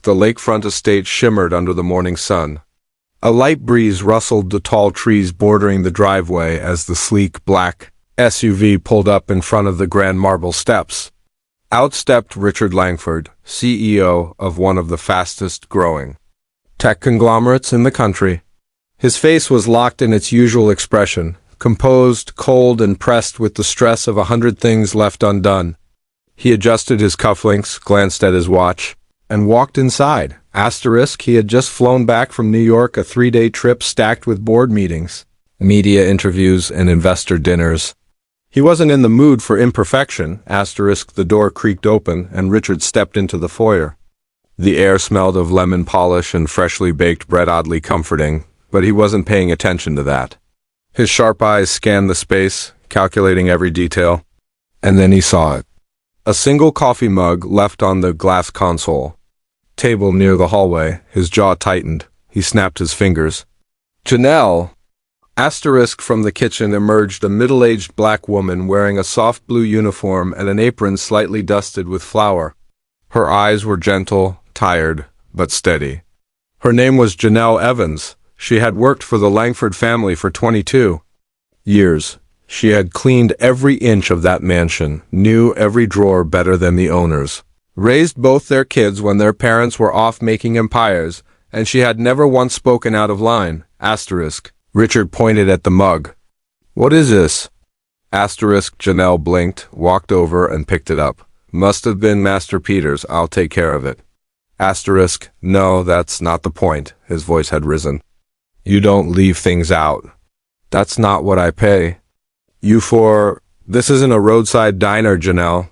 The lakefront estate shimmered under the morning sun. A light breeze rustled the tall trees bordering the driveway as the sleek, black SUV pulled up in front of the grand marble steps. Out stepped Richard Langford, CEO of one of the fastest-growing tech conglomerates in the country. His face was locked in its usual expression, composed, cold, and pressed with the stress of 100 things left undone. He adjusted his cufflinks, glanced at his watch, and walked inside. He had just flown back from New York, a 3-day trip stacked with board meetings, media interviews, and investor dinners. He wasn't in the mood for imperfection. The door creaked open, and Richard stepped into the foyer. The air smelled of lemon polish and freshly baked bread, oddly comforting, but he wasn't paying attention to that. His sharp eyes scanned the space, calculating every detail. And then he saw it. A single coffee mug left on the glass console table near the hallway. His jaw tightened. He snapped his fingers. Janelle! From the kitchen emerged a middle-aged black woman wearing a soft blue uniform and an apron slightly dusted with flour. Her eyes were gentle, tired, but steady. Her name was Janelle Evans. She had worked for the Langford family for 22 years. She had cleaned every inch of that mansion, knew every drawer better than the owners, raised both their kids when their parents were off making empires, and she had never once spoken out of line. Richard pointed at the mug. What is this? Janelle blinked, walked over, and picked it up. Must have been Master Peter's. I'll take care of it. No, that's not the point. His voice had risen. You don't leave things out. That's not what I pay you for. This isn't a roadside diner, Janelle.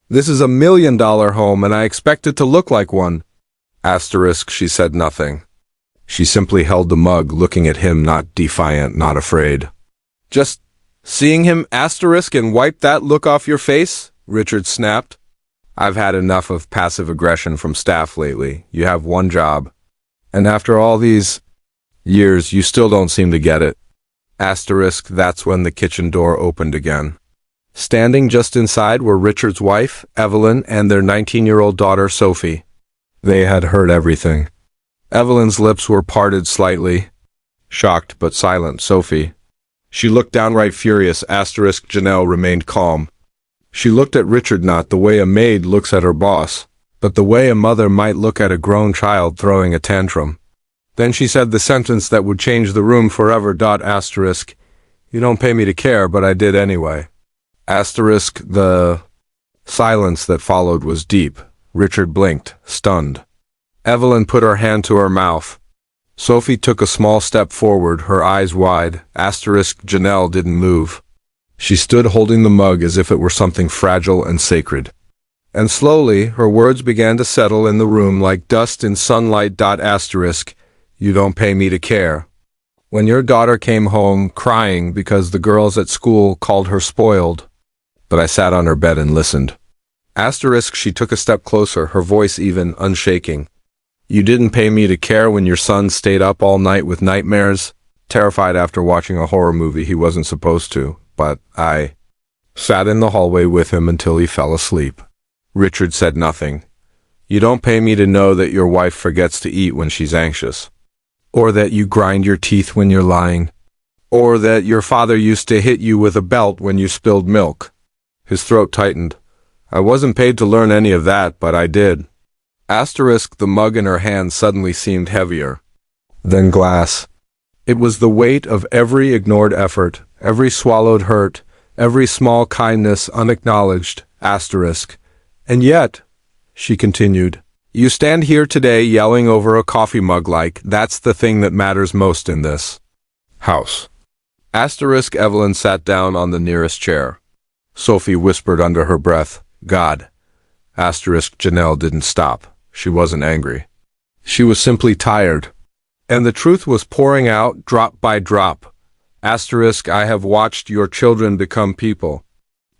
This is $1 million home, and I expect it to look like one. She said nothing. She simply held the mug, looking at him, not defiant, not afraid. Just seeing him, and wipe that look off your face? Richard snapped. I've had enough of passive aggression from staff lately. You have one job. And after all these years, you still don't seem to get it. That's when the kitchen door opened again. Standing just inside were Richard's wife, Evelyn, and their 19-year-old daughter, Sophie. They had heard everything. Evelyn's lips were parted slightly. Shocked but silent, Sophie. She looked downright furious. Janelle remained calm. She looked at Richard not the way a maid looks at her boss, but the way a mother might look at a grown child throwing a tantrum. Then she said the sentence that would change the room forever. You don't pay me to care, but I did anyway. The silence that followed was deep. Richard blinked, stunned. Evelyn put her hand to her mouth. Sophie took a small step forward, her eyes wide. Janelle didn't move. She stood holding the mug as if it were something fragile and sacred. And slowly, her words began to settle in the room like dust in sunlight. You don't pay me to care. When your daughter came home crying because the girls at school called her spoiled. But I sat on her bed and listened. She took a step closer, her voice even, unshaking. You didn't pay me to care when your son stayed up all night with nightmares, terrified after watching a horror movie he wasn't supposed to, but I sat in the hallway with him until he fell asleep. Richard said nothing. You don't pay me to know that your wife forgets to eat when she's anxious, or that you grind your teeth when you're lying, or that your father used to hit you with a belt when you spilled milk. His throat tightened. I wasn't paid to learn any of that, but I did. The mug in her hand suddenly seemed heavier than glass. It was the weight of every ignored effort, every swallowed hurt, every small kindness unacknowledged. And yet, she continued, you stand here today yelling over a coffee mug like that's the thing that matters most in this house. Evelyn sat down on the nearest chair. Sophie whispered under her breath, God. Janelle didn't stop. She wasn't angry. She was simply tired. And the truth was pouring out drop by drop. I have watched your children become people.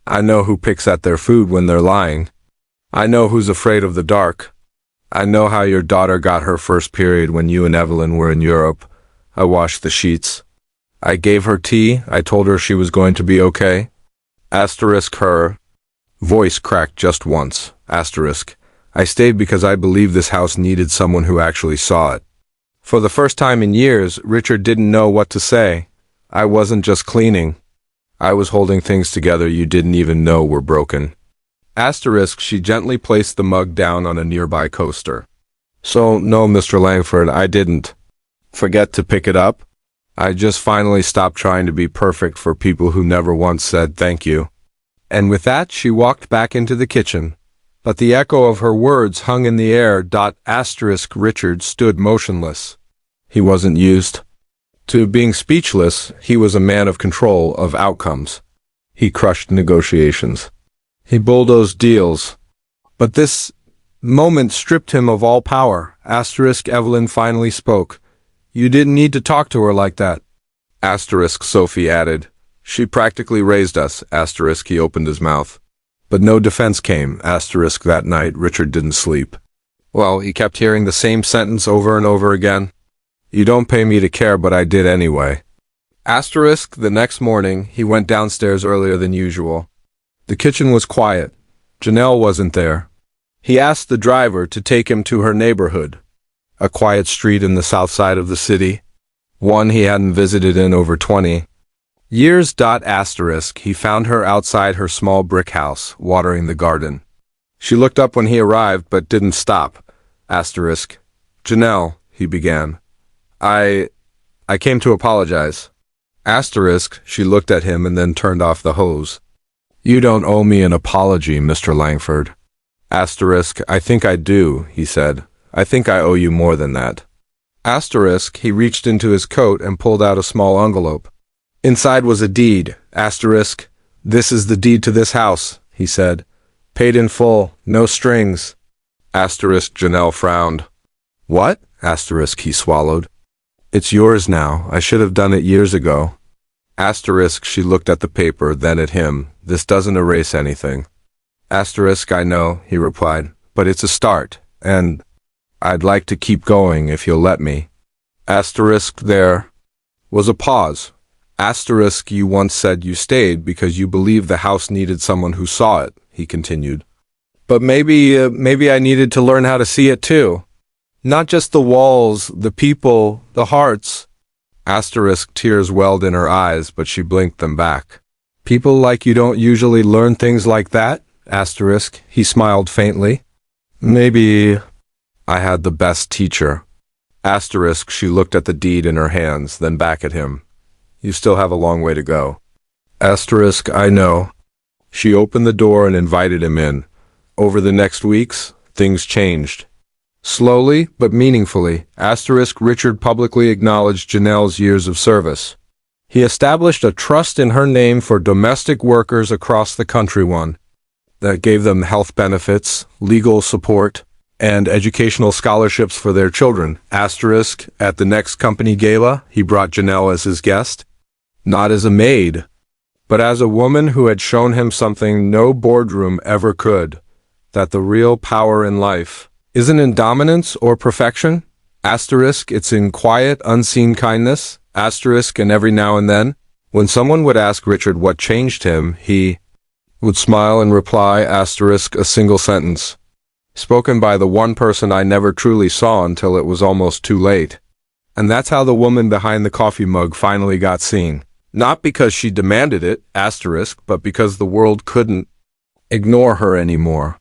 I know who picks at their food when they're lying. I know who's afraid of the dark. I know how your daughter got her first period when you and Evelyn were in Europe. I washed the sheets. I gave her tea. I told her she was going to be okay. Her voice cracked just once. I stayed because I believed this house needed someone who actually saw it. For the first time in years, Richard didn't know what to say. I wasn't just cleaning. I was holding things together you didn't even know were broken. Asterisk, she gently placed the mug down on a nearby coaster. So, no, Mr. Langford, I didn't forget to pick it up. I just finally stopped trying to be perfect for people who never once said thank you. And with that, she walked back into the kitchen. But the echo of her words hung in the air. Asterisk, Richard stood motionless. He wasn't used to being speechless. He was a man of control, of outcomes. He crushed negotiations. He bulldozed deals. But this moment stripped him of all power. Asterisk, Evelyn finally spoke. You didn't need to talk to her like that. Asterisk, Sophie added. She practically raised us. Asterisk, he opened his mouth. But no defense came. Asterisk, that night, Richard didn't sleep. Well, he kept hearing the same sentence over and over again. You don't pay me to care, but I did anyway. Asterisk, the next morning, he went downstairs earlier than usual. The kitchen was quiet. Janelle wasn't there. He asked the driver to take him to her neighborhood, a quiet street in the south side of the city, one he hadn't visited in over 20 years. Asterisk, he found her outside her small brick house, watering the garden. She looked up when he arrived, but didn't stop. Asterisk, Janelle, he began. I came to apologize. Asterisk, she looked at him and then turned off the hose. You don't owe me an apology, Mr. Langford. Asterisk, I think I do, he said. I think I owe you more than that. Asterisk, he reached into his coat and pulled out a small envelope. Inside was a deed. Asterisk, this is the deed to this house, he said. Paid in full, no strings. Asterisk, Janelle frowned. What? Asterisk, he swallowed. It's yours now. I should have done it years ago. Asterisk, she looked at the paper, then at him. This doesn't erase anything. Asterisk, I know, he replied, but it's a start, and I'd like to keep going if you'll let me. Asterisk, there was a pause. Asterisk, you once said you stayed because you believed the house needed someone who saw it, he continued. But maybe I needed to learn how to see it too. Not just the walls, the people, the hearts. Asterisk, tears welled in her eyes, but she blinked them back. People like you don't usually learn things like that? Asterisk, he smiled faintly. Maybe I had the best teacher. Asterisk, she looked at the deed in her hands, then back at him. You still have a long way to go. Asterisk, I know. She opened the door and invited him in. Over the next weeks, things changed. Slowly, but meaningfully, Asterisk, Richard publicly acknowledged Janelle's years of service. He established a trust in her name for domestic workers across the country, one that gave them health benefits, legal support, and educational scholarships for their children. Asterisk, at the next company gala, he brought Janelle as his guest. Not as a maid, but as a woman who had shown him something no boardroom ever could, that the real power in life isn't in dominance or perfection. Asterisk, it's in quiet, unseen kindness. Asterisk, and every now and then, when someone would ask Richard what changed him, he would smile and reply, asterisk, a single sentence, spoken by the one person I never truly saw until it was almost too late. And that's how the woman behind the coffee mug finally got seen. Not because she demanded it, asterisk, but because the world couldn't ignore her anymore.